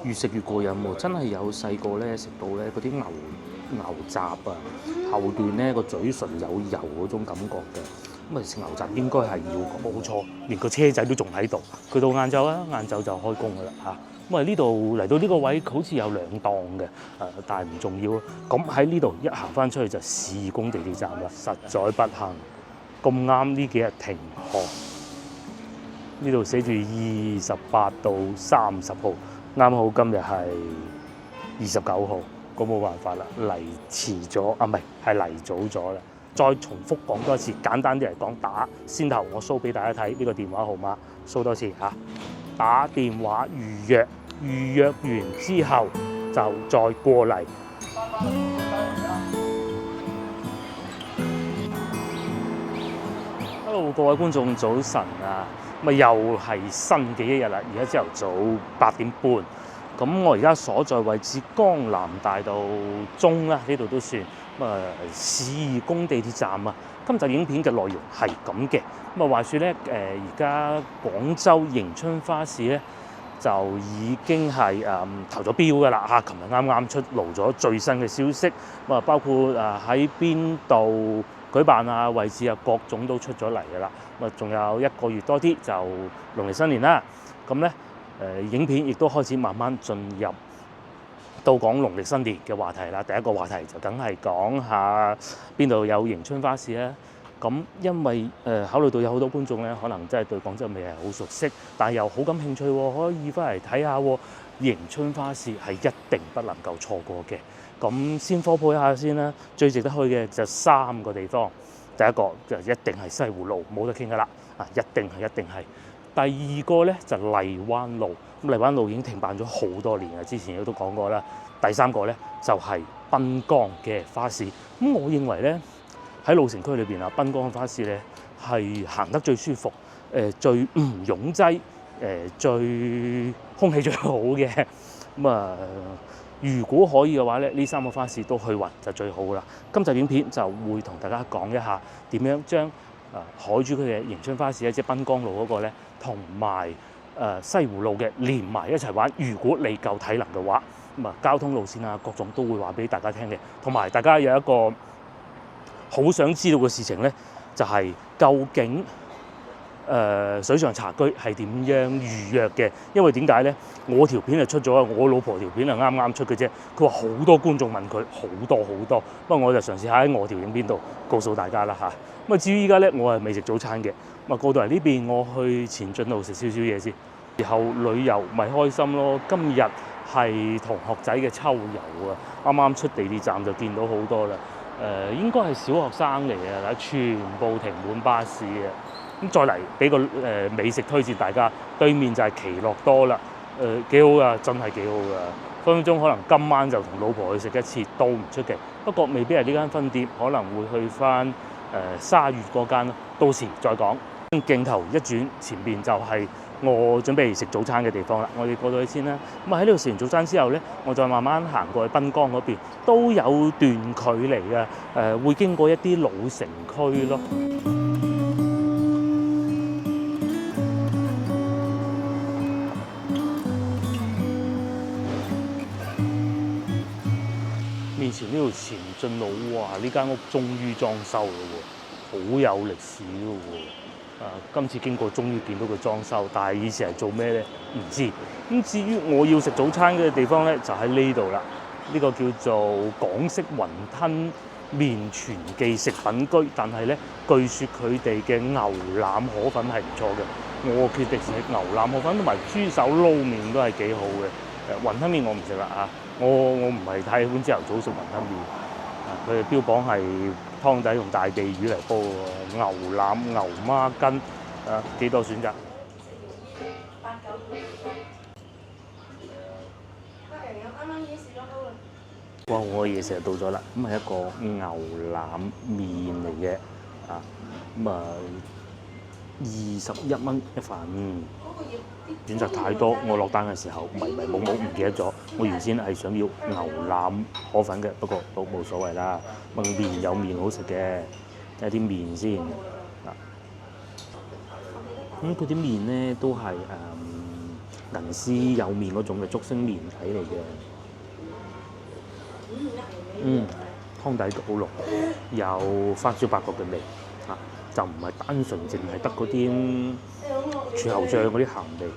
越食越過癮喎！真係有細個咧食到咧嗰啲牛雜啊，後段咧個嘴唇有油嗰種感覺嘅。咁啊食牛雜應該係要冇錯，連個車仔都仲喺度。佢到晏晝啊，晏晝就開工噶啦嚇。咁啊呢度嚟到呢個位好似有2檔嘅，但係唔重要。咁喺呢度一行翻出去就市工地鐵站啦，實在不幸咁啱呢幾日停學。呢度寫住28到30號，啱好今日係29號，咁冇辦法啦，嚟遲咗啊，唔係嚟早咗啦。再重複講多一次，簡單啲嚟講，打先頭我 show 俾大家睇呢個電話號碼 ，show 多次嚇。打電話預約，預約完之後就再過嚟。Hello， 各位觀眾早晨啊！咁又係新嘅一日啦，而家朝頭早8點半。咁我而家所在位置江南大道中啦，呢度都算市工地鐵站啊。今集影片嘅內容係咁嘅。咁啊話説咧，而家廣州迎春花市咧就已經係投咗標㗎啦嚇。琴日啱啱出爐咗最新嘅消息，咁啊包括喺邊度舉辦啊、位置啊，各種都出咗嚟㗎啦。咁啊，仲有1個月多啲就農曆新年啦。咁咧，影片亦都開始慢慢進入到講農曆新年嘅話題啦。第一個話題就梗係講下邊度有迎春花市啦。咁因為考慮到有好多觀眾咧，可能真係對廣州味係好熟悉，但係又好感興趣喎，可以翻嚟睇下喎。迎春花市係一定不能夠錯過嘅。咁先科普一下先啦，最值得去嘅就3個地方。第一個就一定係西湖路，冇得傾噶啦，一定係。第二個咧就荔灣路，咁荔灣路已經停辦咗好多年啦，之前亦都講過啦。第三個咧就係濱江嘅花市，咁我認為咧喺老城區裏邊啊，濱江花市咧係行得最舒服，最唔擁擠，最空氣最好嘅。咁啊，如果可以嘅話咧，呢3個花市都去勻就最好啦。今集影片就會同大家講一下點樣將海珠區嘅迎春花市咧，即係濱江路嗰個咧，同埋西湖路嘅連埋一齊玩。如果你夠體能嘅話，咁啊交通路線啊各種都會話俾大家聽嘅。同埋大家有一個好想知道嘅事情咧，就係究竟水上茶居係點樣預約嘅？因為點解咧？我條片就出咗，我老婆條片係啱啱出嘅啫。佢話好多觀眾問佢，好多。不過我就嘗試下喺我條影片度告訴大家啦嚇。咁啊至於依家咧，我係未食早餐嘅。咁啊過到嚟呢邊，我去前進路食少少嘢先。然後旅遊咪開心咯。今日係同學仔嘅秋遊啊，啱啱出地鐵站就見到好多啦。應該係小學生嚟嘅，全部停滿巴士嘅。咁再嚟俾個美食推薦大家，對面就係奇樂多啦，幾好噶，真係幾好噶。分分鐘可能今晚就同老婆去食一次都唔出奇，不過未必係呢間分店，可能會去翻沙月嗰間咯，到時再講。鏡頭一轉，前邊就係我準備食早餐嘅地方啦，我哋過到去先啦。咁啊喺呢度食完早餐之後咧，我再慢慢行過去濱江嗰邊，都有段距離嘅，會經過一啲老城區咯。面前呢條前進路，哇！呢間屋終於裝修啦喎，好有歷史咯喎。今次經過終於見到佢裝修，但係以前係做咩咧？唔知。咁至於我要食早餐嘅地方咧，就喺呢度啦。呢個叫做港式雲吞麵全記食品居，但係咧據說佢哋嘅牛腩河粉係唔錯嘅。我決定食牛腩河粉同埋豬手撈麵都係幾好嘅。雲吞麵我唔食啦嚇。我唔係太喜歡朝頭早食雲吞麵，佢哋標榜係湯底用大地魚嚟煲喎，牛腩、牛孖筋，幾多選擇。哇！我嘅嘢食就到咗啦，咁係一個牛腩麵嚟嘅，咁啊21蚊一份。選擇太多，我落單嘅時候迷懵唔記得咗。我原先係想要牛腩河粉嘅，不過都冇所謂啦。麵有麵好食嘅，睇下啲麵先。咁佢啲麵咧都係銀絲幼麵嗰種嘅竹升麵體嚟嘅。湯底好濃，有花椒八角嘅味嚇，就唔係單純淨係得嗰啲柱侯醬嗰啲鹹味。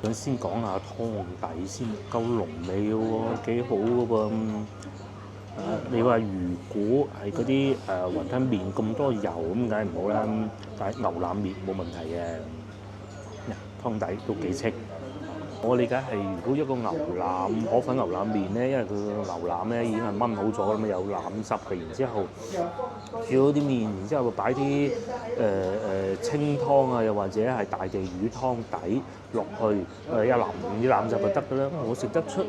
想先講下湯底先，夠濃味嘅喎，幾好嘅噃。你話如果係嗰啲雲吞麵咁多油咁，梗係唔好啦。但係牛腩麵冇問題嘅，湯底都幾清。我理解係，如果一個牛腩河粉牛腩麵咧，因為佢個牛腩咧已經係炆好咗啦嘛，有腩汁嘅，然之後煮好啲麵，然之後擺啲清湯啊，又或者係大地魚湯底落去，一淋啲腩汁就得㗎啦。我食得出，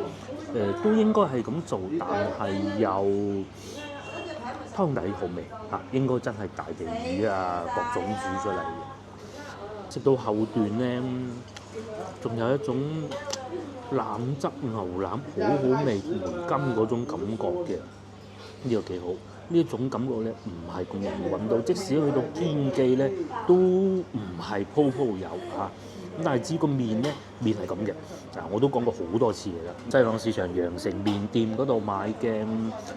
都應該係咁做，但係又湯底好味嚇，應該真係大地魚啊各種煮出嚟嘅。食到後段咧，仲有一種腩汁牛腩好好味梅甘嗰種感覺嘅，呢個幾好。呢一種感覺咧唔係咁容易揾到，即使去到堅記咧都唔係鋪鋪有嚇。咁但係知個麵咧，麵係咁嘅。我都講過好多次嘅啦。西朗市場羊城麵店嗰度買嘅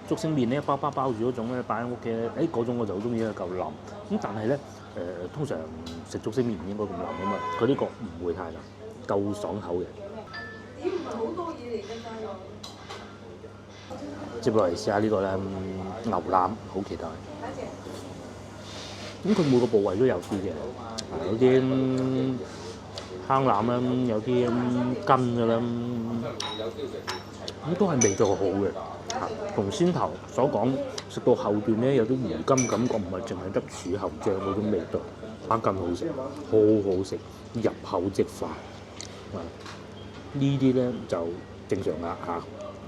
竹升麵咧，一包包包住嗰種咧，擺喺屋企咧，嗰種我就好中意，夠腍。咁但係咧，通常食竹升麵唔應該咁腍啊嘛，佢呢個唔會太腍，夠爽口嘅。接落嚟試下呢個咧，牛腩，好期待。咁佢每個部位都有啲嘅，有啲坑腩啦，有啲筋嘅啦，咁都係味道好嘅。同先頭所講，食到後段咧有啲梅甘感覺，唔係淨係得柱侯醬嗰種味道，更好食，好好食，入口即化。呢啲咧就正常啦嚇，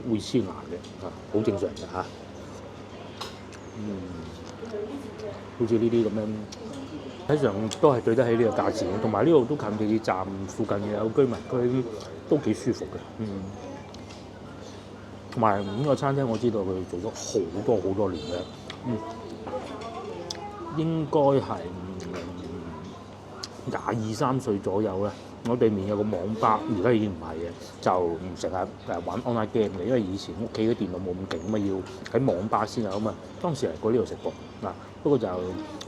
會黐牙嘅嚇，好正常嘅嚇。好似呢啲咁樣，睇上都係對得起呢個價錢，同埋呢度都近地鐵站附近嘅有居民區，都幾舒服嘅。同埋呢個餐廳我知道佢做咗好多年嘅，應該係22-23歲左右啦。我對面有個網吧，而家已經唔係嘅，就唔成日玩 online game 嘅，因為以前屋企嘅電腦冇咁勁嘛，要喺網吧先有啊嘛。當時嚟過呢度食過嗱，不過就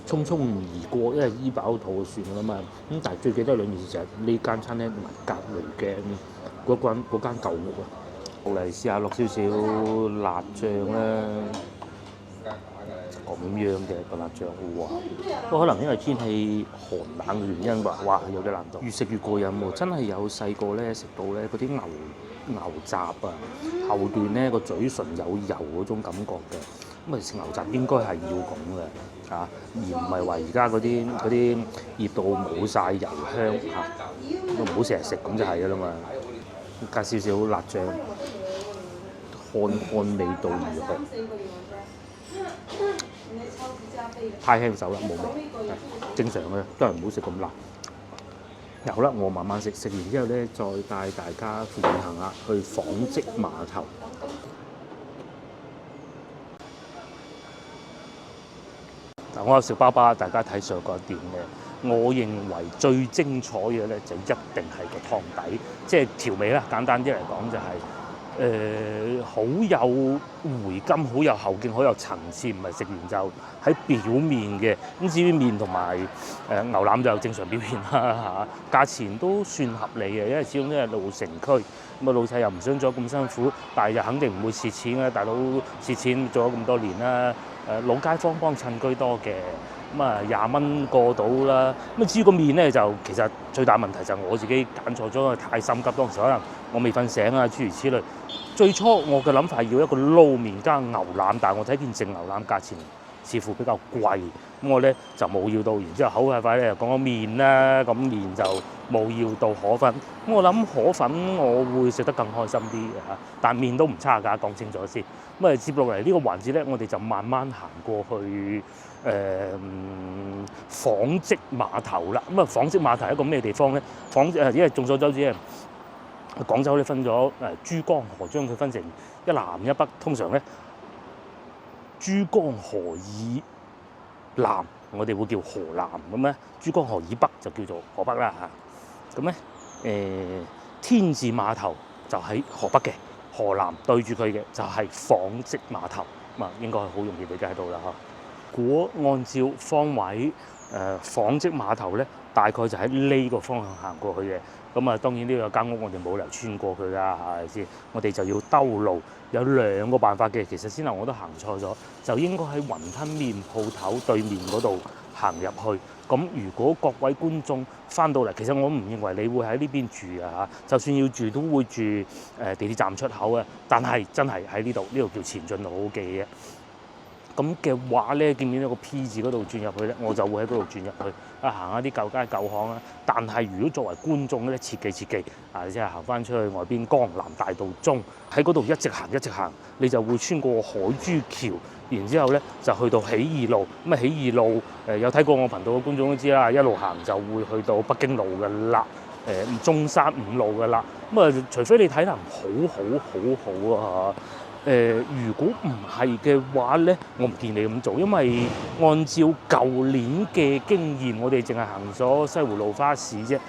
匆匆而過，因為醫飽肚就算啦嘛。咁但係最記得兩件事就係呢間餐廳同埋隔離嘅嗰間舊屋啊。落嚟試下落少少辣醬啦。咁樣嘅個辣醬，哇！都可能因為天氣寒冷嘅原因吧，哇！有啲難度。越食越過癮喎，真係有細個咧食到咧嗰啲牛雜啊，後段咧個嘴唇有油嗰種感覺嘅。咁食牛雜應該係要咁嘅嚇，而唔係話而家嗰啲醃到冇晒油香嚇，都唔好成日食咁就係㗎啦嘛。加少少辣醬，看味道如何？太輕手啦，冇味，正常嘅，都係唔好食咁辣。有啦，我慢慢食，食完之後咧，再帶大家附近行下去紡織碼頭。嗱，我有食包包，大家睇上個店嘅，我認為最精彩嘅咧就一定係個湯底，即係調味啦。簡單啲嚟講就係、好有回甘，好有後勁，好有層次，唔係食完就喺表面嘅。咁至於麵同埋牛腩就正常表現啦嚇，價錢都算合理嘅，因為始終都係老城區，咁啊老細又唔想做咁辛苦，但係就肯定唔會蝕錢嘅，大佬蝕錢做咗咁多年啦。老街坊幫襯居多嘅，咁啊20蚊過到啦。咁至於個麵咧，就其實最大問題就係我自己揀錯咗，太心急，當時可能我未瞓醒啊，諸如此類。最初我嘅諗法係要一個撈麵加牛腩，但係我睇見淨牛腩價錢似乎比較貴，咁我咧就冇要到。然之後好快咧又講個麵啦，咁麵就冇要到河粉。咁我諗河粉我會食得更開心啲嚇，但麵都唔差㗎，講清楚先。咁接落嚟呢個環節咧，我哋就慢慢行過去紡織碼頭啦。咁紡織碼頭係一個咩地方咧？因為眾所周知啊，廣州咧分咗珠江河，將佢分成一南一北。通常咧，珠江河以南我哋會叫河南，咁咧珠江河以北就叫做河北啦嚇。咁咧天字碼頭就喺河北嘅，河南對住佢嘅就係紡織碼頭，應該係好容易理解到啦嚇。如果按照方位，紡織碼頭咧，大概就喺呢個方向行過去嘅。咁當然呢個間屋我哋冇理由穿過佢㗎，係咪先？我哋就要兜路，有2個辦法嘅。其實先頭我都行錯咗，就應該喺雲吞麵鋪頭對面嗰度行入去。咁如果各位觀眾翻到嚟，其實我唔認為你會喺呢邊住啊嚇，就算要住都會住地鐵站出口啊。但係真係喺呢度叫前進路好記嘅。咁嘅話咧，見唔見到個 P 字嗰度轉入去咧？我就會喺嗰度轉入去，行下啲舊街舊巷啊。但係如果作為觀眾咧，切記即係行翻出去外邊江南大道中，喺嗰度一直行，你就會穿過海珠橋，然之後咧就去到起義路。咁起義路有睇過我頻道嘅觀眾都知啦，一路行就會去到北京路嘅啦，中山5路嘅啦。除非你體能好啊嚇。如果唔係嘅話咧，我唔建議你咁做，因為按照舊年嘅經驗，我哋淨係行咗西湖路花市啫。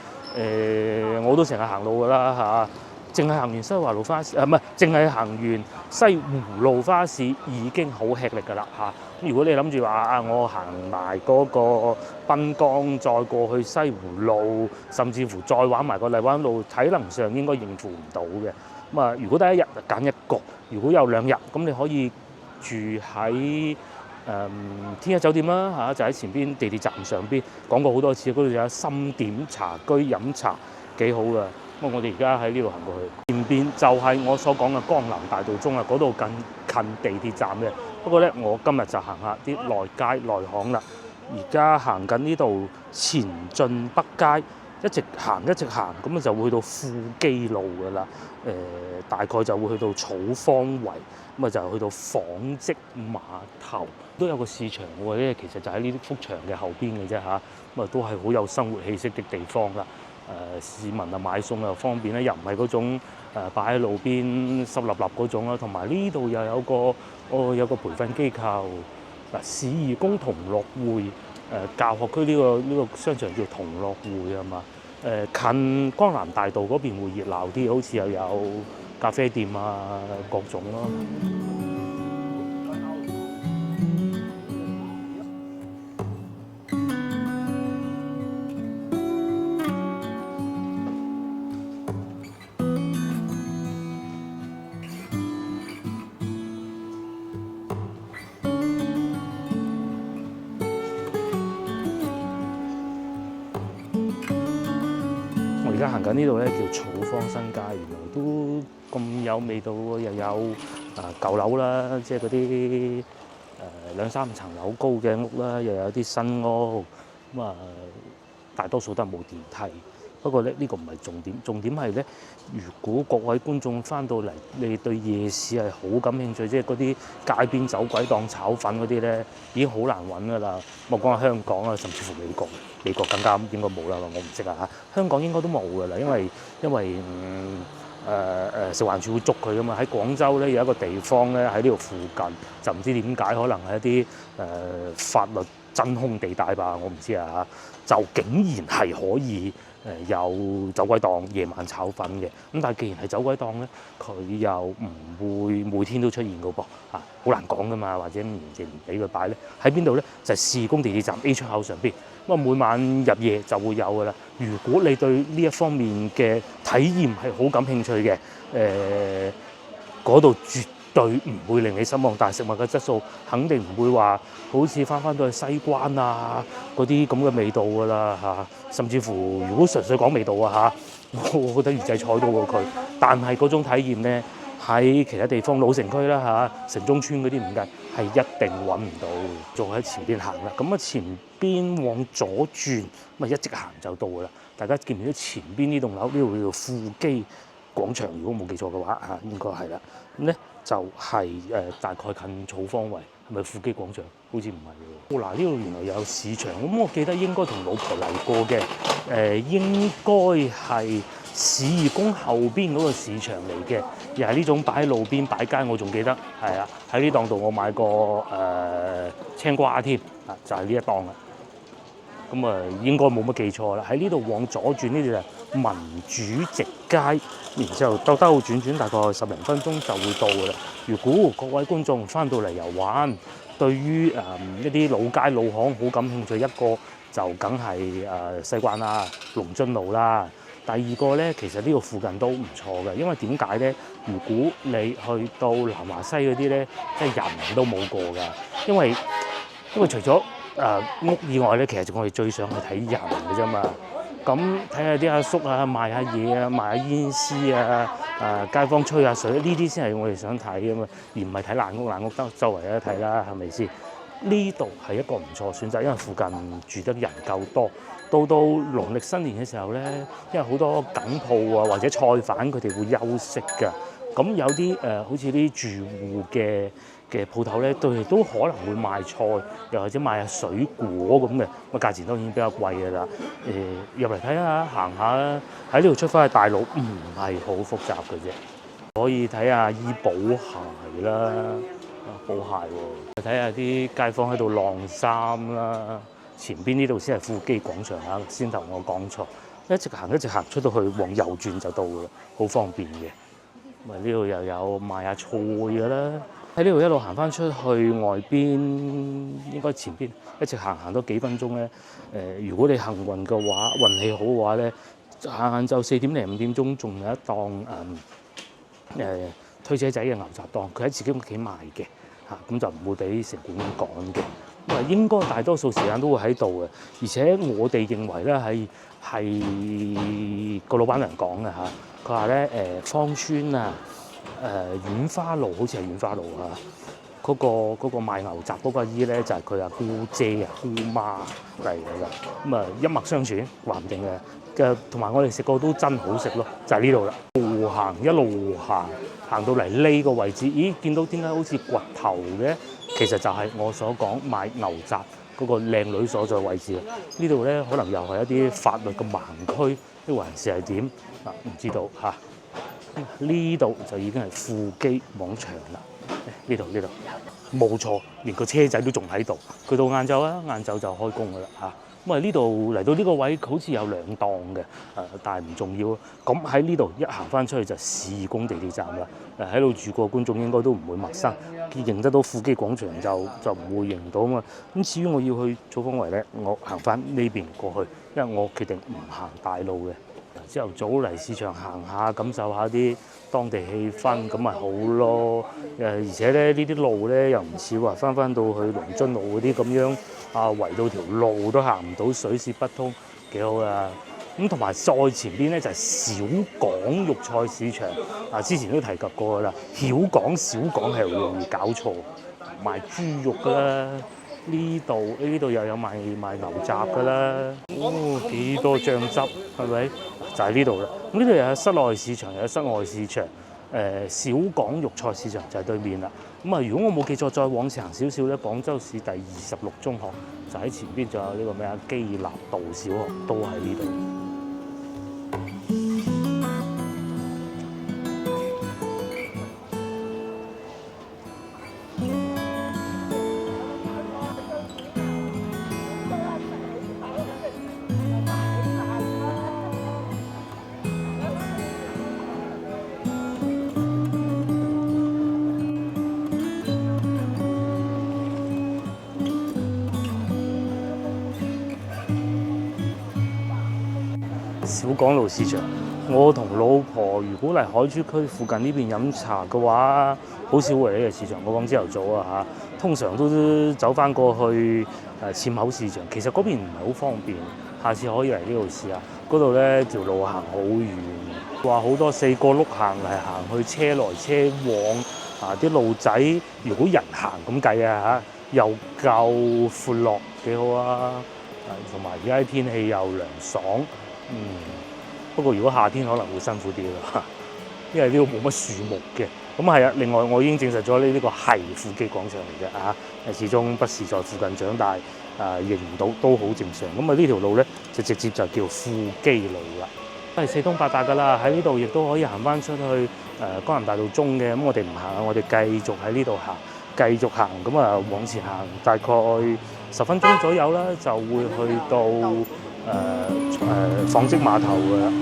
我都成日行路㗎啦嚇，淨係行完西華路花市，唔係淨係行完西湖路花市已經好吃力㗎啦嚇。如果你諗住話我行埋嗰個濱江，再過去西湖路，甚至乎再玩埋個荔灣路，體能上應該應付唔到嘅。如果得1日就揀1個，如果有2日，咁你可以住喺天一酒店啦嚇，就喺前邊地鐵站上邊，講過好多次，嗰度有深點茶居飲茶，幾好噶。我哋而家喺呢度行過去，前邊就係我所講嘅江南大道中啊，嗰度近地鐵站嘅。不過咧，我今日就行下啲內街內巷啦。而家行緊呢度前進北街。一直行，咁就會去到富基路㗎啦。大概就會去到草坊圍，就去到紡織碼頭，都有個市場喎。因為其實就喺呢幅牆嘅後邊嘅啫嚇。都係好有生活氣息的地方啦。市民買餸又方便咧，又唔係嗰種擺喺路邊濕立立嗰種啦。同埋呢度又有個培訓機構市義宮同樂會。教學區呢個商場叫同樂會啊嘛，近江南大道嗰邊會熱鬧啲，好似又有咖啡店啊各種咯。而家行緊呢度咧叫草坊新街，原來都咁有味道喎，又有舊樓啦，即係嗰啲2-3層樓高嘅屋啦，又有啲新屋，大多數都係冇電梯。不過咧呢個唔係重點，重點係咧，如果各位觀眾翻到嚟，你對夜市係好感興趣，即係嗰啲街邊走鬼檔炒粉嗰啲咧，已經好難揾㗎啦。莫講係香港啊，甚至乎美國更加應該冇啦，我唔識啊嚇。香港應該都冇㗎啦，因為食環署會捉佢㗎嘛。喺廣州咧有一個地方咧喺呢度附近，就唔知點解，可能係一啲法律真空地帶吧，我唔知啊嚇，就竟然係可以有走鬼檔夜晚炒粉嘅。咁但係既然係走鬼檔咧，佢又唔會每天都出現㗎噃，好難講㗎嘛，或者唔俾佢擺咧。喺邊度咧？就係市義宮地鐵站 A 出口上邊。每晚入夜就會有㗎啦。如果你對呢一方面嘅體驗係好感興趣嘅，嗰度絕對唔會令你失望。但係食物嘅質素肯定唔會話好似翻到去西關啊嗰啲咁嘅味道㗎啦嚇。甚至乎如果純粹講味道啊嚇，我覺得魚仔菜都過佢。但係嗰種體驗咧，喺其他地方老城區啦嚇，城中村嗰啲唔計，係一定揾唔到。仲喺前邊行啦，咁前邊往左轉，一直行就到㗎啦。大家見唔見到前邊呢棟樓？呢度叫富基廣場，如果冇記錯嘅話嚇，應該係啦。咁咧就係大概近草坊圍，係咪富基廣場？好似唔係喎。嗱，呢度原來有市場，咁我記得應該同老婆嚟過嘅，應該係市義宮後邊嗰個市場嚟嘅，又係呢種擺喺路邊擺街，我仲記得係啊，喺呢檔度我買過青瓜添，就係呢一檔啦。咁啊應該冇乜記錯啦。喺呢度往左轉呢就係民主直街，然之後兜兜轉轉大概10零分鐘就會到㗎啦。如果各位觀眾翻到嚟遊玩，對於一啲老街老巷好感興趣，一個就梗係西關啦、龍津路啦。第二個咧，其實呢度附近都唔錯嘅，因為點解咧？如果你去到南華西嗰啲咧，即係人都冇過㗎，因為除咗屋以外咧，其實我哋最想去睇人嘅啫嘛。咁睇下啲阿叔啊賣下嘢啊，賣下煙絲啊，街坊吹下水，呢啲先係我哋想睇㗎嘛，而唔係睇爛屋得周圍有得睇啦，係咪先？呢度係一個唔錯選擇，因為附近住得人夠多。到農曆新年嘅時候咧，因為好多緊鋪啊或者菜販佢哋會休息㗎，咁有啲好似啲住戶嘅鋪頭咧，佢哋都可能會賣菜，又或者賣下水果咁嘅，咁價錢當然比較貴㗎啦。入嚟睇下行下啦，喺呢度出翻去大路唔係好複雜嘅啫，可以睇下醫寶鞋啦，寶鞋喎，睇下啲街坊喺度晾衫啦。前邊呢度先係富基廣場嚇，先頭我講錯，一直行出到去往右轉就到㗎啦，好方便嘅。咁呢度又有賣下菜㗎啦，喺呢度一路行翻出去外邊，應該前邊一直行多幾分鐘咧。如果你幸運嘅話，運氣好嘅話咧，晏晝4點零5點鐘仲有一檔推車仔嘅牛雜檔，佢喺自己屋企賣嘅嚇，咁就唔會俾城管趕嘅。應該大多數時間都會喺度嘅，而且我哋認為咧係個老闆娘講嘅嚇，佢話咧芳村啊遠花路好似係遠花路啊，嗰個賣牛雜嗰個阿姨咧就係佢阿姑姐啊姑媽嚟㗎啦，咁啊一脈相傳話唔定嘅，同埋我哋食過都真好食咯，就係呢度啦。一路行到嚟呢個位置，咦見到點解好似掘頭嘅？其實就係我所講賣牛雜嗰個靚女所在位置啦。呢度咧可能又係一啲法律嘅盲區，呢還是係點啊？唔知道嚇。呢度就已經係富基廣場啦。呢度冇錯，連個車仔都仲喺度。佢到晏晝就開工㗎啦嚇。咁啊呢度嚟到呢個位好似有2檔嘅，但係唔重要。咁喺呢度一行翻出去就市工地鐵站啦。喺度住過觀眾應該都唔會陌生，認得到富基廣場就唔會認到啊嘛。咁至於我要去草峯圍咧，我行翻呢邊過去，因為我決定唔行大路嘅。朝頭早嚟市場行下，感受下啲當地氣氛，咁咪好咯。而且咧呢啲路咧又唔似話翻到去龍津路嗰啲咁樣圍到條路都行唔到，水泄不通，幾好啊！咁同埋再前邊咧就係小港肉菜市場，之前都提及過㗎啦。小港係容易搞錯，賣豬肉㗎啦。呢度又有賣牛雜㗎啦。幾多醬汁係咪？就係呢度啦。咁呢度又有室內市場，又有室外市場。小港肉菜市場就係對面啦。咁啊，如果我冇記錯，再往前行少少咧，廣州市第26中學就喺前邊，仲有呢個咩啊基立道小學都喺呢度。小港路市場，我同老婆如果嚟海珠區附近呢邊飲茶嘅話，好少會嚟呢個市場。我講朝頭早啊嚇，通常都走翻過去硤口市場。其實嗰邊唔係好方便，下次可以嚟呢度試下。嗰度咧條路行好遠，話好多4個轆行嚟行去，車來車往啲路仔如果人行咁計嚇，又夠闊落，幾好啊！同埋而家啲天氣又涼爽。不過如果夏天可能會辛苦啲啦，因為呢度冇乜樹木嘅。咁係啊，另外我已經證實咗呢個係富基廣場嚟嘅嚇，始終不是在附近長大，認唔到都好正常。咁呢條路咧就直接就叫富基路啦，係四通八達㗎啦。喺呢度亦都可以行翻出去江南大道中嘅。咁我哋唔行，我哋繼續喺呢度行，繼續行。咁往前行大概10分鐘左右啦，就會去到紡織碼頭㗎啦。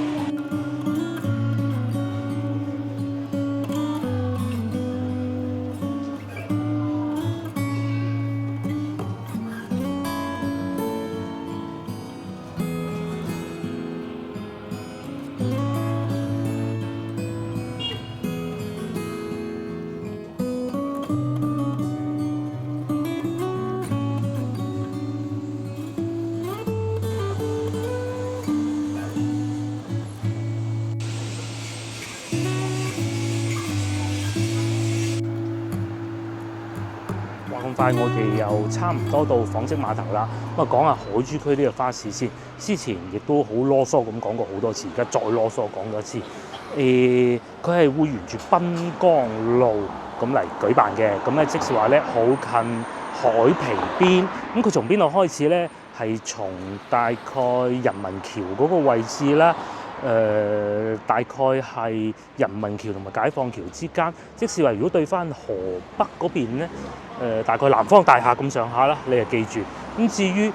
咁快我哋又差唔多到紡織碼頭啦。咁啊講下海珠區呢個花市先。之前亦都好囉嗦咁講過好多次，而家再囉嗦講多一次。佢係會沿住濱江路咁嚟舉辦嘅。咁咧即是話咧好近海皮邊。咁佢從邊度開始咧？係從大概人民橋嗰個位置啦。大概係人民橋同埋解放橋之間，即是話如果對翻河北嗰邊咧，大概南方大廈咁上下啦，你就記住。咁至於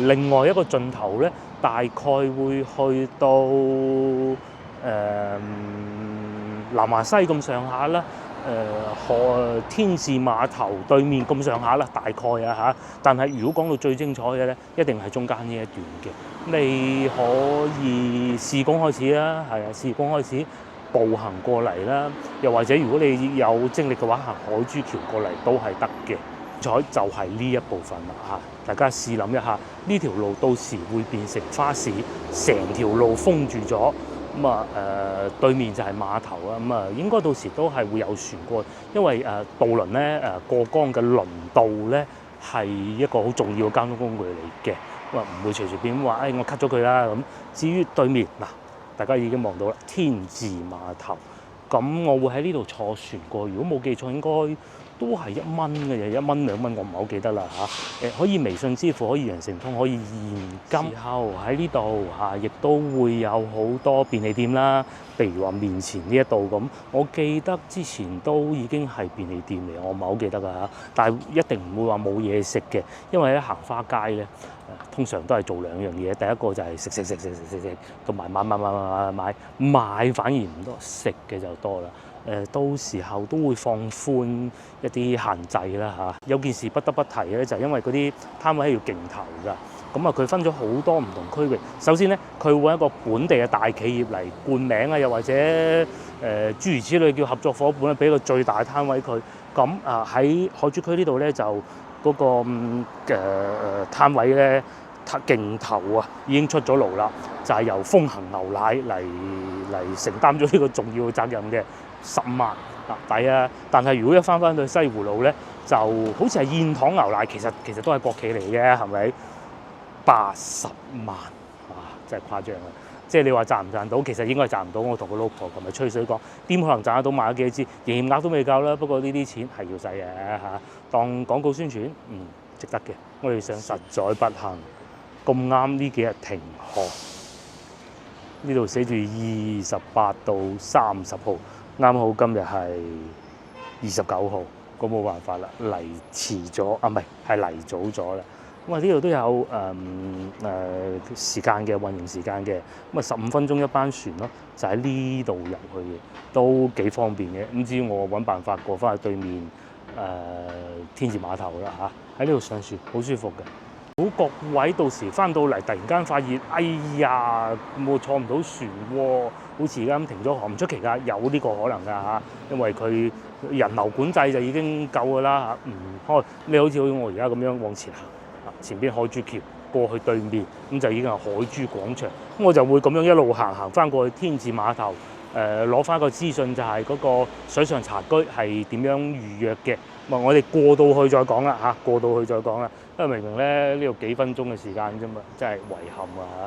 另外一個盡頭咧，大概會去到南華西咁上下啦。天字碼頭對面咁上下啦，大概啊嚇。但係如果講到最精彩嘅咧，一定係中間呢一段嘅。你可以試工開始啦，係啊，試工開始步行過嚟啦，又或者如果你有精力嘅話，行海珠橋過嚟都係得嘅。彩就係呢一部分啦嚇，大家試諗一下，呢條路到時會變成花市，成條路封住咗。咁啊對面就係碼頭啊，咁啊應該到時都係會有船過，因為渡輪咧過江嘅輪渡咧係一個好重要嘅交通工具嚟嘅，咁啊唔會隨隨便話我 cut 咗佢啦咁。至於對面嗱，大家已經望到啦，天字碼頭，咁我會喺呢度坐船過，如果冇記錯應該都係1蚊嘅嘢，1蚊2蚊我唔係好記得啦嚇。可以微信支付，可以羊城通，可以現金。後喺呢度嚇，亦都會有好多便利店啦。譬如話面前呢一度咁，我記得之前都已經係便利店嚟，我唔係好記得㗎嚇。但係一定唔會話冇嘢食嘅，因為喺行花街咧，通常都係做2樣嘢。第一個就係食，同埋買反而唔多，食嘅就多啦。到時候都會放寬一啲限制啦嚇。有件事不得不提咧，就係因為嗰啲攤位係要競投㗎。咁啊，佢分咗好多唔同區域。首先咧，佢會揾一個本地嘅大企業嚟冠名啊，又或者諸如此類叫合作伙伴咧，俾個最大攤位佢。咁喺海珠區呢度咧，就嗰個攤位咧競投啊，已經出咗爐啦，就係由風行牛奶嚟承擔咗呢個重要嘅責任嘅。10萬抵啊！但係如果一翻去西湖路咧，就好似係燕塘牛奶，其實都係國企嚟嘅，係咪？80萬真係誇張啊！即係你話賺唔賺到，其實應該係賺唔到。我同個老婆琴日吹水講，點可能賺得到？買咗幾多支，營業額都未夠啦。不過呢啲錢係要使嘅嚇，當廣告宣傳，值得嘅。我哋想實在不幸，咁啱呢幾日停學，呢度寫住28到30號。啱好今日係29號，咁冇辦法啦，嚟遲咗啊，唔係嚟早咗啦。咁啊呢度都有時間嘅運營時間嘅，咁啊15分鐘一班船咯，就喺呢度入去嘅，都幾方便嘅。唔知我揾辦法過翻去對面天字碼頭啦嚇，喺呢度上船好舒服嘅。好各位到時翻到嚟，突然間發現，哎呀，我坐唔到船喎，好似而家咁停咗航，唔出奇㗎，有呢個可能㗎嚇，因為佢人流管制就已經夠㗎啦嚇，唔開。你好似我而家咁樣往前行，前邊海珠橋過去對面，咁就已經係海珠廣場。咁我就會咁樣一路行翻過去天字碼頭，攞翻個資訊，就係嗰個水上茶居係點樣預約嘅。我哋過到去再講啦嚇，過到去再講啦。因為明明咧呢度幾分鐘嘅時間啫嘛，真係遺憾啊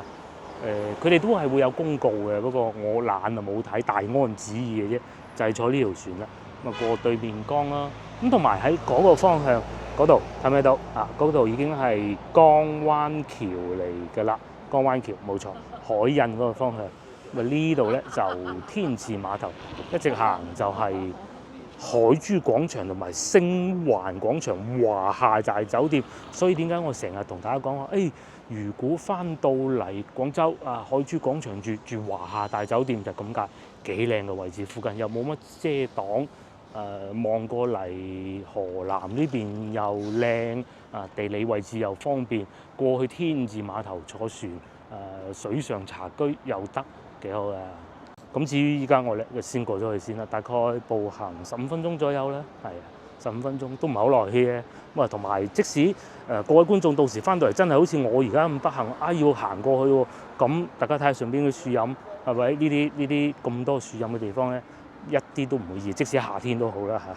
嚇！佢哋都係會有公告嘅，不過我懶啊冇睇，大安旨意嘅啫，就係坐呢條船啦。咁啊過對面江啦，咁同埋喺嗰個方向嗰度睇唔睇到啊？嗰度已經係江灣橋嚟㗎啦，江灣橋冇錯，海印嗰個方向。咁啊呢度咧就天字碼頭，一直行就係海珠廣場同埋星環廣場華夏大酒店。所以點解我成日同大家講話，如果翻到嚟廣州海珠廣場住華夏大酒店就咁解，幾靚嘅位置，附近又冇乜遮擋，望過嚟河南呢邊又靚，地理位置又方便，過去天字碼頭坐船，水上茶居又得，幾好嘅。咁至於依家我咧就先過咗去先啦，大概步行15分鐘左右啦，係15分鐘都唔係好耐嘅。咁同埋即使各位觀眾到時翻到嚟真係好似我而家咁不幸要行過去喎，咁大家睇下上邊嘅樹蔭係咪？呢啲咁多樹蔭嘅地方咧，一啲都唔會熱，即使夏天都好啦嚇。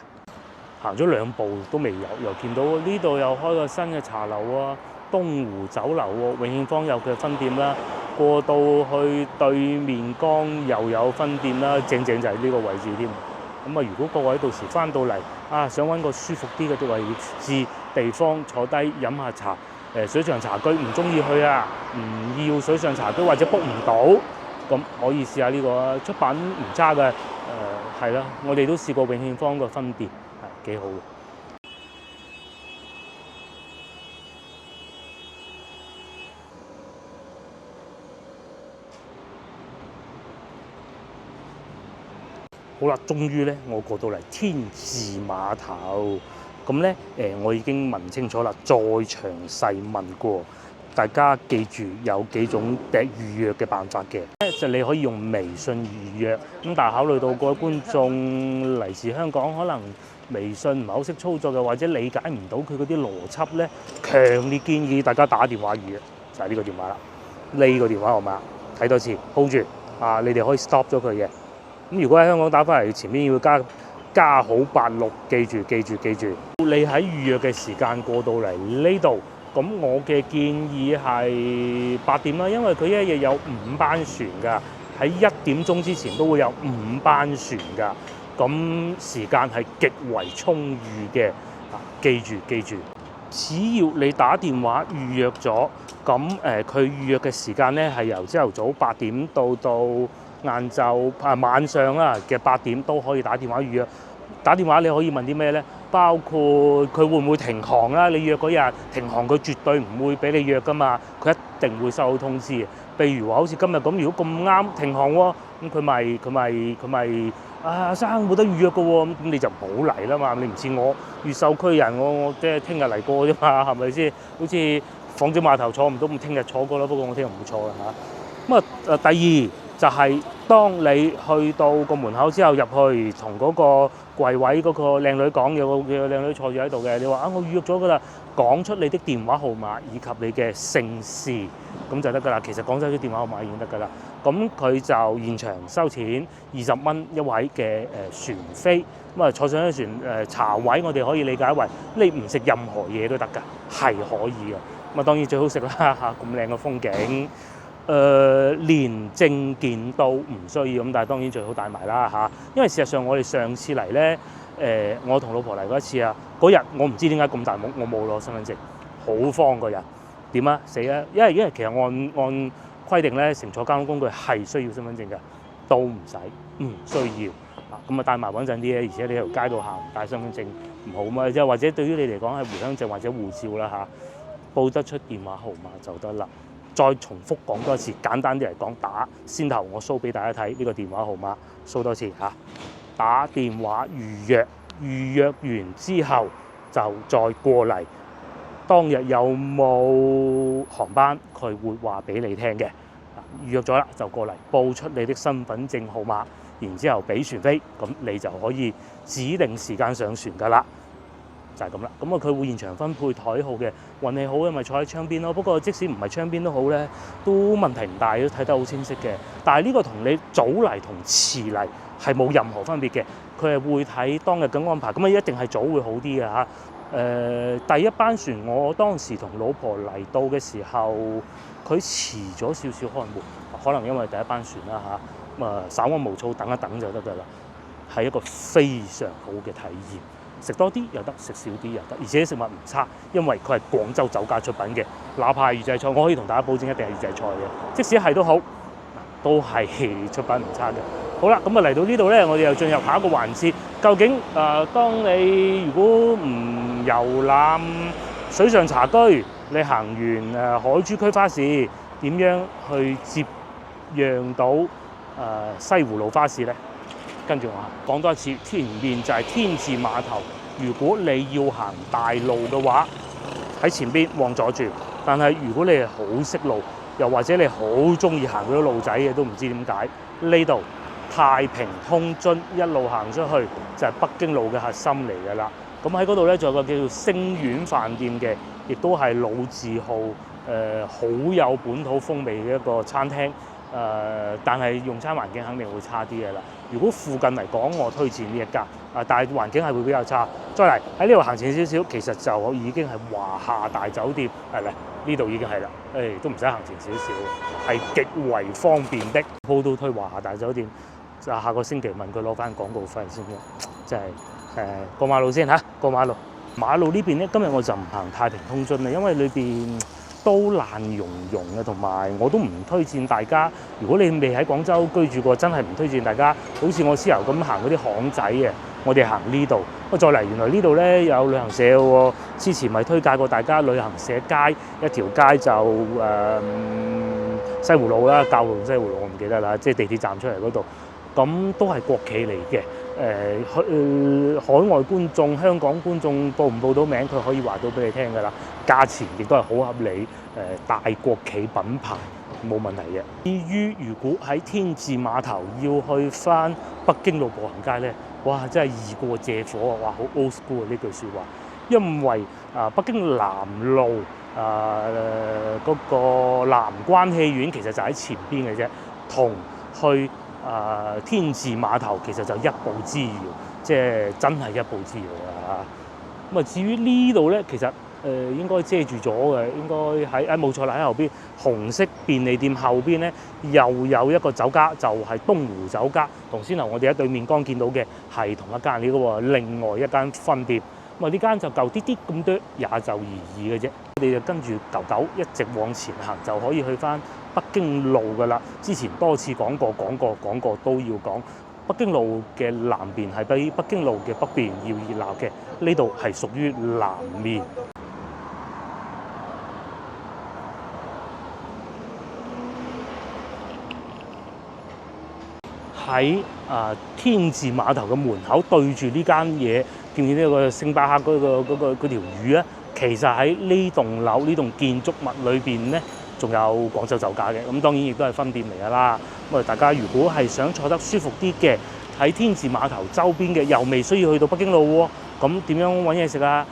行咗2步都未有，又見到呢度又開個新嘅茶樓啊，東湖酒樓喎，永慶坊有佢分店啦。過到去對面江又有分店啦，正就係呢個位置添。咁如果各位到時翻到嚟想揾個舒服啲嘅位置地方坐低飲下茶，水上茶居唔中意去唔要水上茶居或者 book 唔到，咁可以試下呢個出品唔差嘅，係啦，我哋都試過永慶坊個分店，係幾好嘅。好啦，終於咧，我過到嚟天字碼頭，咁咧我已經問清楚啦，再詳細問過，大家記住有幾種預約嘅辦法嘅，就你可以用微信預約，咁但係考慮到各位觀眾嚟自香港，可能微信唔係好識操作嘅，或者理解唔到佢嗰啲邏輯咧，強烈建議大家打電話預約，就係呢個電話啦，呢個電話號碼睇多次 hold 住，你哋可以 stop 咗佢嘅。咁如果喺香港打翻嚟，前面要加號86，記住。你喺預約嘅時間過到嚟呢度，咁我嘅建議係8點啦，因為佢一日有5班船㗎，喺1點鐘之前都會有5班船㗎，咁時間係極為充裕嘅。記住，只要你打電話預約咗，咁佢預約嘅時間咧係由朝頭早8點到晏晝晚上嘅8點都可以打電話預約。打電話你可以問啲咩呢？包括佢會唔會停航啦？你約嗰日停航，佢絕對唔會俾你約噶嘛，佢一定會收到通知嘅。譬如話好似今日咁，如果咁啱停航喎，咁佢咪阿生冇得預約嘅喎，咁你就冇嚟啦嘛。你唔似我越秀區人，我即係聽日嚟過啫嘛，係咪先？好似鳳姐碼頭坐唔到，咁聽日坐過啦。不過我聽日唔會坐啦嚇。咁第二就係當你去到個門口之後入去，同嗰個櫃位嗰個靚女講，有個靚女坐住喺度嘅，你話我預約咗㗎啦，講出你的電話號碼以及你嘅姓氏，咁就得㗎啦。其實講咗啲電話號碼已經得㗎啦。咁佢就現場收錢20蚊一位嘅船飛，咁坐上一船茶位，我哋可以理解為你唔食任何嘢都得㗎，係可以嘅。咁當然最好食啦嚇，咁靚嘅風景。連證件都唔需要，咁但係當然最好帶埋啦嚇，因為事實上我哋上次嚟咧，我同老婆嚟過一次嗰日我唔知點解咁大懵，我冇攞身份證，好慌個人，點啊死啦！因為其實按規定咧，乘坐交通工具係需要身份證嘅，都唔需要咁帶埋穩陣啲咧，而且你喺條街度行唔帶身份證唔好嘛，即係或者對於你嚟講係回鄉證或者護照啦嚇，報得出電話號碼就得啦。再重複講多次，簡單啲嚟講，打先頭我 show 俾大家睇呢個電話號碼 show 多次嚇，打電話預約，預約完之後就再過嚟，當日有冇航班佢會話俾你聽嘅，預約咗啦就過嚟報出你的身份證號碼，然之後俾船飛，咁你就可以指定時間上船㗎啦。就係咁啦，咁佢會現場分配台號嘅，運氣好嘅咪坐喺窗邊咯。不過即使唔係窗邊都好咧，都問題唔大，都睇得好清晰嘅。但係呢個同你早嚟同遲嚟係冇任何分別嘅，佢係會睇當日嘅安排，咁一定係早會好啲嘅嚇。第一班船我當時同老婆嚟到嘅時候，佢遲咗少少開門，可能因為第一班船啦嚇，咁稍安毋躁等一等就得㗎啦，係一個非常好嘅體驗。食多啲又得，食少啲又得，而且食物唔差，因為佢係廣州酒家出品嘅，哪怕係預製菜，我可以同大家保證一定係預製菜嘅，即使係都好，都係出品唔差嘅。好啦，咁啊嚟到呢度咧，我哋又進入下一個環節。究竟當你如果唔遊覽水上茶居，你行完海珠區花市，點樣去接壤到西湖路花市咧？跟住我講多一次，前面就係天字碼頭。如果你要行大路嘅話，喺前邊往左轉。但係如果你係好識路，又或者你好中意行嗰啲路仔嘅，都唔知點解呢度太平通津一路行出去就係北京路嘅核心嚟㗎啦。咁喺嗰度咧，仲有個叫做星苑飯店嘅，亦都係老字號，好有本土風味嘅一個餐廳。但係用餐環境肯定會差啲嘅啦。如果附近嚟講，我推薦呢一間，但係環境係會比較差。再嚟喺呢度行前少少，其實就已經係華夏大酒店，係咪？呢度已經係啦，都唔使行前少少，係極為方便的。鋪都推華夏大酒店，就下個星期問佢攞翻廣告費先嘅，即係過馬路先嚇，過馬路。馬路呢邊咧，今日我就唔行太平通津啦，因為裏邊都爛溶溶嘅，同埋我都唔推薦大家。如果你未喺廣州居住過，真係唔推薦大家好似我師友咁行嗰啲巷仔嘅。我哋行呢度，再嚟原來呢度咧有旅行社喎。之前咪推介過大家旅行社街一條街就西湖路啦，教路西湖路我唔記得啦，即係地鐵站出嚟嗰度，咁都係國企嚟嘅。海外觀眾、香港觀眾報唔報到名，佢可以話到俾你聽㗎啦。價錢亦都係好合理，大國企品牌冇問題嘅。至於如果喺天字碼頭要去翻北京路步行街咧，哇！真係易過借火啊！哇，好 old school 啊呢句説話。因為北京南路嗰個南關戲院其實就喺前邊嘅啫，同去天字碼頭其實就一步之遙，即係真係一步之遙啊！咁至於呢度咧，其實應該遮住咗嘅，應該喺冇錯啦，喺後邊紅色便利店後邊咧，又有一個酒家，就係東湖酒家。同先頭我哋喺對面剛見到嘅係同一間嚟嘅喎，另外一間分店。咁呢間就舊啲啲咁多，也就而已嘅啫。我哋就跟住舊狗一直往前行，就可以去翻北京路㗎啦。之前多次講過都要講。北京路嘅南邊係比北京路嘅北邊要熱鬧嘅，呢度係屬於南面。喺天字碼頭嘅門口對住呢間嘢，見唔見呢個星巴克嗰條魚咧？其實喺呢棟樓呢棟建築物裏邊咧，仲有廣州酒家嘅。咁當然亦都係分店嚟㗎啦。咁大家如果係想坐得舒服啲嘅，喺天字碼頭周邊嘅，又未需要去到北京路喎。咁點樣揾嘢食啊？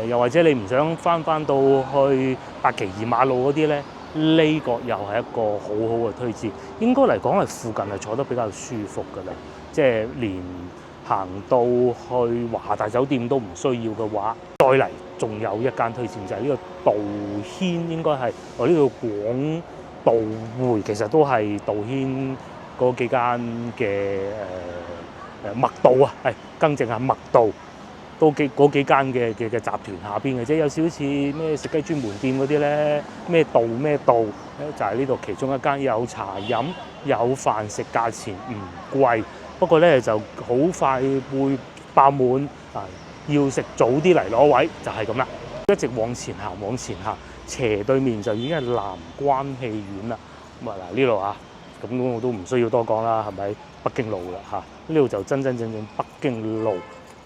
又或者你唔想翻到去八旗二馬路嗰啲咧？呢個又係一個好好嘅推薦，應該嚟講係附近係坐得比較舒服㗎啦，即係連行到去華夏大酒店都唔需要嘅話，再嚟仲有一間推薦就係呢個道軒，應該係我呢度廣道匯，其實都係道軒嗰幾間嘅麥道啊，係更正下麥道。嗰幾間嘅集團下邊嘅啫，有少少似咩食雞專門店嗰啲咧，咩道就係呢度其中一間，有茶飲有飯食，價錢唔貴，不過咧就好快會爆滿啊！要食早啲嚟攞位就係咁啦。一直往前行，斜對面就已經係南關戲院啦。咁嗱呢度啊，咁我都唔需要多講啦，係咪北京路啦嚇？呢度就真正北京路。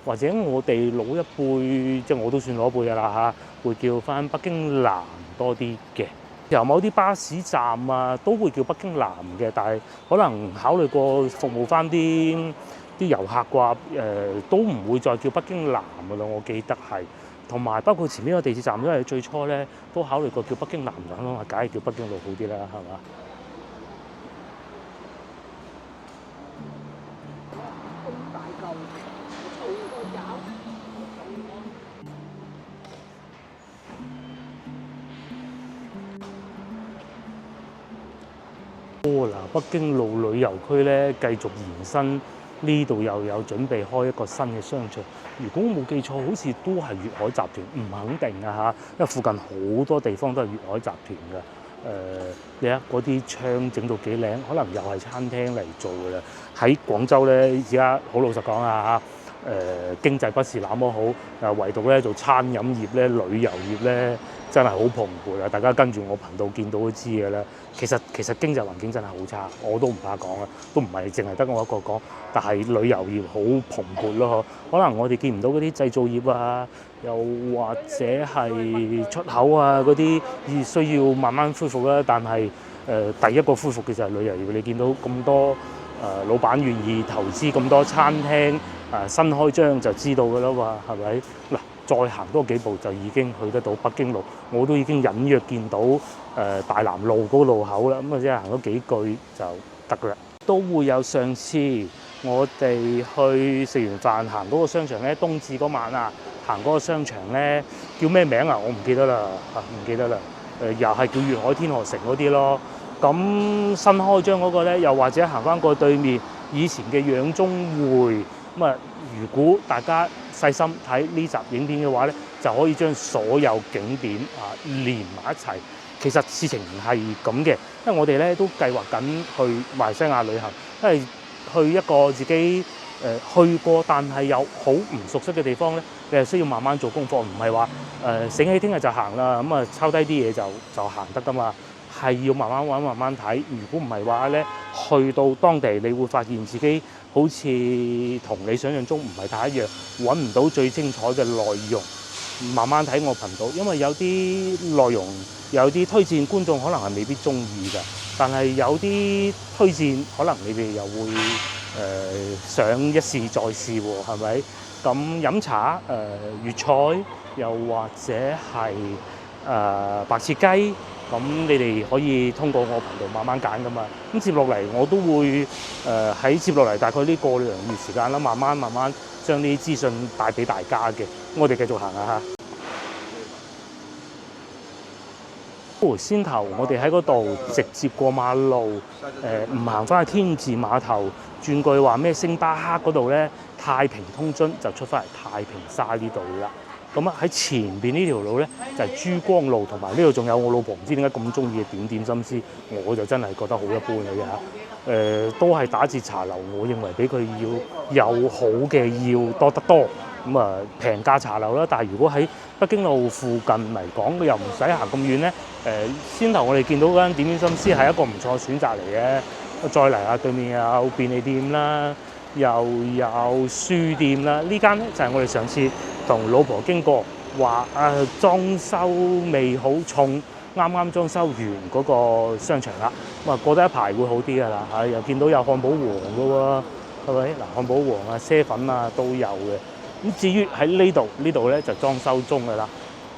或者我哋老一輩，即係我都算老一輩㗎啦嚇，會叫翻北京南多啲嘅。由某啲巴士站啊，都會叫北京南嘅，但係可能考慮過服務翻啲遊客啩，都唔會再叫北京南㗎啦。我記得係，同埋包括前面個地鐵站都係最初咧，都考慮過叫北京南咁咯，梗係叫北京路好啲啦，係嘛？北京路旅遊區咧繼續延伸，呢度又有準備開一個新嘅商場。如果我冇記錯，好似都係粵海集團，唔肯定啊嚇，因為附近好多地方都係粵海集團嘅。你睇嗰啲窗整到幾靚，可能又係餐廳嚟做㗎啦。喺廣州咧，而家好老實講啊嚇，經濟不是那麼好，唯獨咧做餐飲業咧、旅遊業咧，真係好蓬勃啊！大家跟住我頻道見到都知嘅啦。其實經濟環境真係好差，我都唔怕講啊，都唔係淨係得我一個講。但係旅遊業好蓬勃咯，可能我哋見唔到嗰啲製造業啊，又或者係出口啊嗰啲，需要慢慢恢復啦。但係第一個恢復嘅就係旅遊業，你見到咁多老闆願意投資咁多餐廳新開張就知道㗎啦嘛，係咪？嗱，再行多幾步就已經去得到北京路，我都已經隱約見到大南路嗰個路口啦。咁啊，即係行咗幾句就得㗎啦。都會有上次我哋去食完飯行嗰個商場咧，冬至嗰晚啊，行嗰個商場咧叫咩名啊？我唔記得啦，唔記得啦。又係叫粵海天河城嗰啲咯。咁新開張嗰個咧，又或者行翻過對面以前嘅養中匯。咁啊，如果大家細心睇呢集影片嘅話咧，就可以將所有景點連埋一齊。其實事情係咁嘅，因為我哋咧都計劃緊去馬來西亞旅行，因為去一個自己去過但係又好唔熟悉嘅地方咧，你係需要慢慢做功課，唔係話醒起聽日就行啦，咁啊抄低啲嘢就行得噶嘛，係要慢慢揾慢慢睇。如果唔係話咧，去到當地你會發現自己好似同你想象中唔係太一樣，揾唔到最精彩嘅內容。慢慢睇我頻道，因為有啲內容有啲推薦，觀眾可能係未必中意㗎。但係有啲推薦，可能你哋又會想一試再試喎，係咪？咁飲茶粵菜，又或者係白切雞，咁你哋可以通過我頻道慢慢揀㗎嘛。咁接落嚟我都會喺接落嚟大概呢個2月時間啦，慢慢將啲資訊帶俾大家嘅。我哋繼續行下嚇。先頭我哋喺嗰度直接過馬路，唔行翻去天字碼頭，轉句話咩星巴克嗰度咧，太平通津就出翻嚟太平沙呢度啦。咁啊喺前邊呢條路咧就係珠江路，同埋呢度仲有我老婆唔知點解咁中意嘅點點心思，我就真係覺得好一般嘅啫嚇。都係打折茶樓，我認為比佢要有好嘅要多得多。咁啊平價茶樓啦，但係如果喺北京路附近嚟講，又唔使行咁遠咧。先頭我哋見到嗰間點點心思係一個唔錯嘅選擇嚟嘅。再嚟下對面有便利店啦，又有書店啦。呢間咧就係我哋上次同老婆經過話裝修味好重，啱啱裝修完嗰個商場啦。咁啊過得一排會好啲㗎啦嚇，又見到有漢堡王㗎喎，係咪？嗱，漢堡王啊、啡粉啊都有嘅。咁至於喺呢度咧就裝修中㗎啦。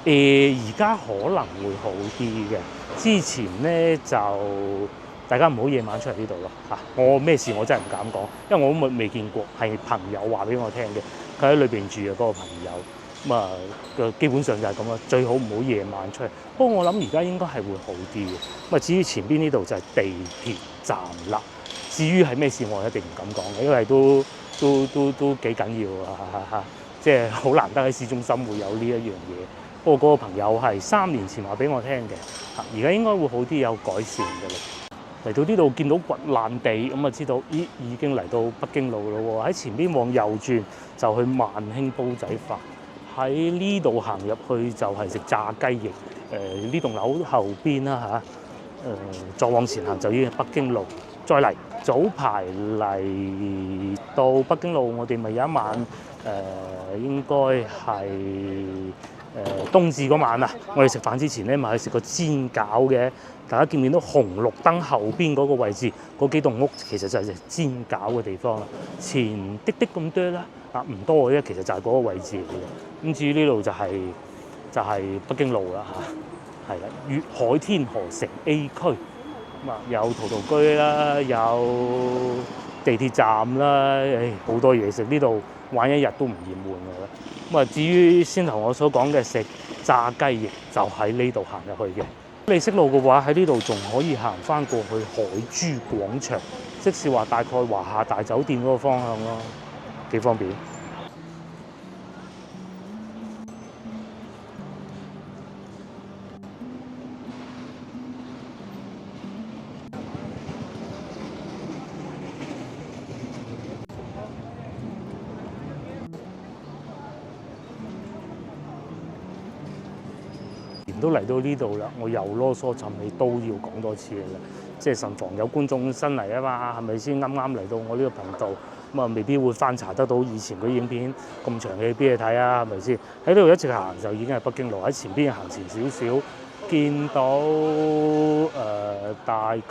而家可能會好啲嘅。之前咧就大家唔好夜晚出嚟呢度咯嚇。我咩事我真係唔敢講，因為我都未見過，係朋友話俾我聽嘅。佢喺裏邊住嘅嗰個朋友，咁啊基本上就係咁啦。最好唔好夜晚出嚟。不過我諗而家應該係會好啲嘅。咁啊至於前邊呢度就係地鐵站啦。至於係咩事我一定唔敢講嘅，因為都幾緊要啊，即係好難得喺市中心會有呢一樣嘢。不過嗰個朋友係3年前話俾我聽嘅，而家應該會好啲，有改善嘅啦。嚟到呢度見到掘爛地，咁啊知道已經嚟到北京路咯喎。喺前邊往右轉就去萬興煲仔飯，喺呢度行入去就係食炸雞翼。呢棟樓後邊啦嚇，再往前行就已經係北京路。再嚟早排嚟到北京路，我哋咪有一晚應該係冬至嗰晚啊，我哋食飯之前咧咪去食個煎餃嘅。大家見唔見到紅綠燈後邊嗰個位置嗰幾棟屋，其實就係煎餃嘅地方啦。前啲咁多啦，唔多嘅啫，其實就係嗰個位置嚟嘅。咁至於呢度就係北京路啦嚇，係啦，粵海天河城 A 區。有陶陶居啦，有地鐵站啦，好多嘢食，呢度玩一日都唔厭悶㗎啦。至於先頭我所講嘅食炸雞翼，就喺呢度行入去嘅。你識路嘅話，喺呢度仲可以行翻過去海珠廣場，即是話大概華夏大酒店嗰個方向咯，幾方便。都嚟到呢度啦，我又囉嗦沉氣都要講多次嘅啦。即係慎防有觀眾新嚟啊嘛，係咪先？啱啱嚟到我呢個頻道，咁啊未必會翻查得到以前嗰啲影片咁長嘅俾你睇啊，係咪先？喺呢度一直行就已經係北京路，喺前邊行前少少，見到大概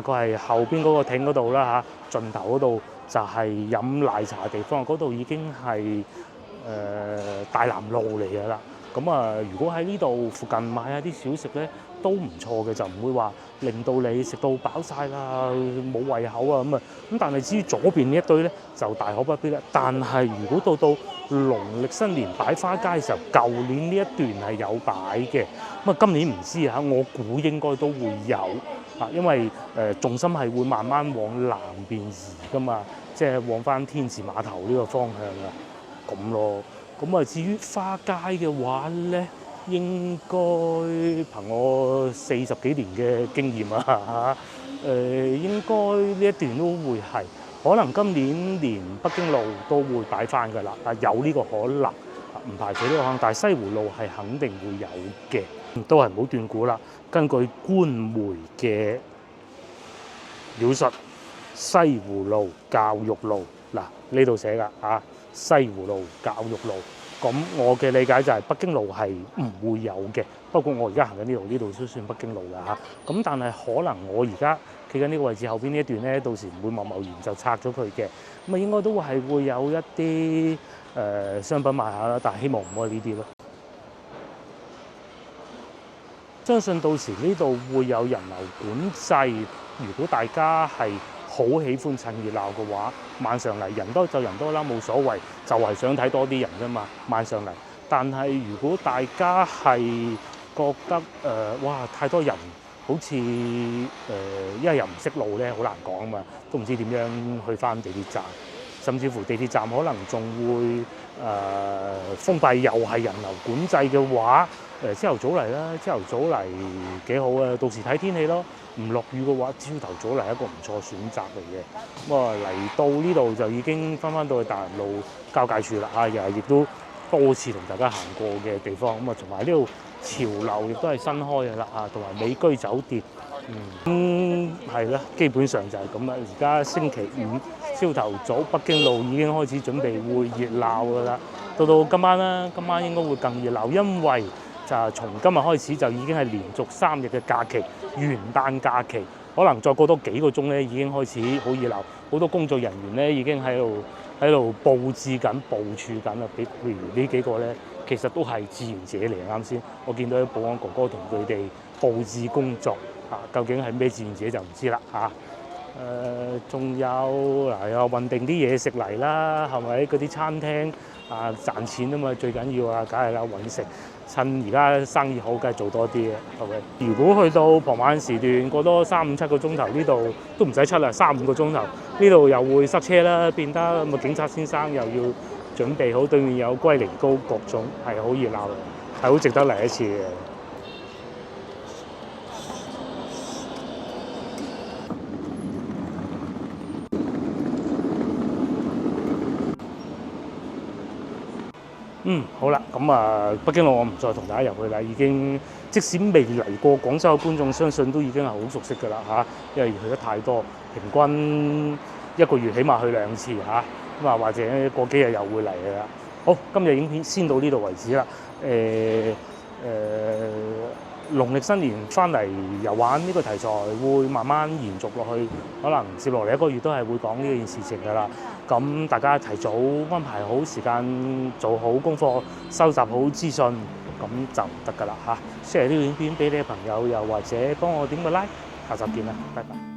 係後邊嗰個艇嗰度啦嚇，盡頭嗰度就係飲奶茶嘅地方，嗰度已經係大南路嚟㗎啦。咁啊，如果喺呢度附近買下啲小食咧，都唔錯嘅，就唔會話令到你食到飽晒啦，冇胃口啊咁啊。咁但係至於左邊呢一堆咧，就大可不必啦。但係如果到農曆新年擺花街嘅時候，舊年呢一段係有擺嘅，咁啊今年唔知嚇，我估應該都會有啊，因為重心係會慢慢往南邊移噶嘛，即係往翻天字碼頭呢個方向啊，咁咯。咁啊，至於花街嘅話咧，應該憑我40幾年嘅經驗啊嚇，應該呢一段都會係，可能今年連北京路都會擺翻㗎啦，有呢個可能，唔排除呢個可能，但係西湖路係肯定會有嘅，都係唔好斷估啦。根據官媒嘅描述，西湖路、教育路嗱呢度寫㗎嚇。西湖路、教育路，咁我嘅理解就係北京路係唔會有嘅。不過我而家行緊呢度，呢度都算北京路㗎嚇。咁但係可能我而家企緊呢個位置後邊呢一段咧，到時唔會貿貿然就拆咗佢嘅。咁啊應該都係會有一啲商品賣下啦，但係希望唔好係呢啲咯。相信到時呢度會有人流管制，如果大家係好喜歡趁熱鬧嘅話，晚上嚟人多就人多啦，冇所謂，就係想睇多啲人啫嘛。晚上嚟，但係如果大家係覺得哇太多人，好似因為又唔識路咧，好難講啊嘛，都唔知點樣去翻地鐵站，甚至乎地鐵站可能仲會封閉，又係人流管制嘅話，朝頭早嚟啦，朝頭早嚟幾好啊，到時睇天氣咯。唔落雨嘅話，朝頭早嚟一個唔錯選擇嚟嘅。咁啊嚟到呢度就已經翻到去大南路交界處啦嚇，又係亦都多次同大家行過嘅地方。咁啊，同埋呢度潮流亦都係新開嘅啦嚇，同埋美居酒店。係啦，基本上就係咁啦。而家星期五朝頭早，北京路已經開始準備會熱鬧㗎啦。到今晚啦，今晚應該會更熱鬧，因為就係從今日開始就已經係連續3日嘅假期，元旦假期，可能再過多幾個鐘咧，已經開始好熱鬧，好多工作人員咧已經喺度佈置緊、部署緊啦。譬如呢幾個咧，其實都係志願者嚟。啱先我見到啲保安哥哥同佢哋佈置工作啊，究竟係咩志願者就唔知啦嚇。仲有嗱，又運定啲嘢食嚟啦，係咪？嗰啲餐廳啊賺錢啊嘛，最緊要啊，梗係啦揾食。趁而家生意好，梗係做多啲嘅，係咪？如果去到傍晚時段，過多3、5、7個鐘頭，呢度都唔使7啦，3、5個鐘頭，呢度又會塞車啦，變得咁啊！警察先生又要準備好，對面有龜苓膏，各種係好熱鬧嘅，係好值得嚟一次嘅。好啦，咁啊，北京路我唔再同大家入去啦，已經即使未嚟過廣州嘅觀眾，相信都已經係好熟悉㗎啦嚇，因為去得太多，平均1個月起碼去2次嚇，咁啊或者過幾日又會嚟㗎啦。好，今日影片先到呢度為止啦。農曆新年翻嚟遊玩呢個題材會慢慢延續落去，可能接落嚟1個月都係會講呢件事情㗎啦。咁大家提早安排好時間，做好功課，收集好資訊，咁就得㗎啦嚇。share呢個影片俾你嘅朋友，又或者幫我點個 like，下集見啦，拜拜。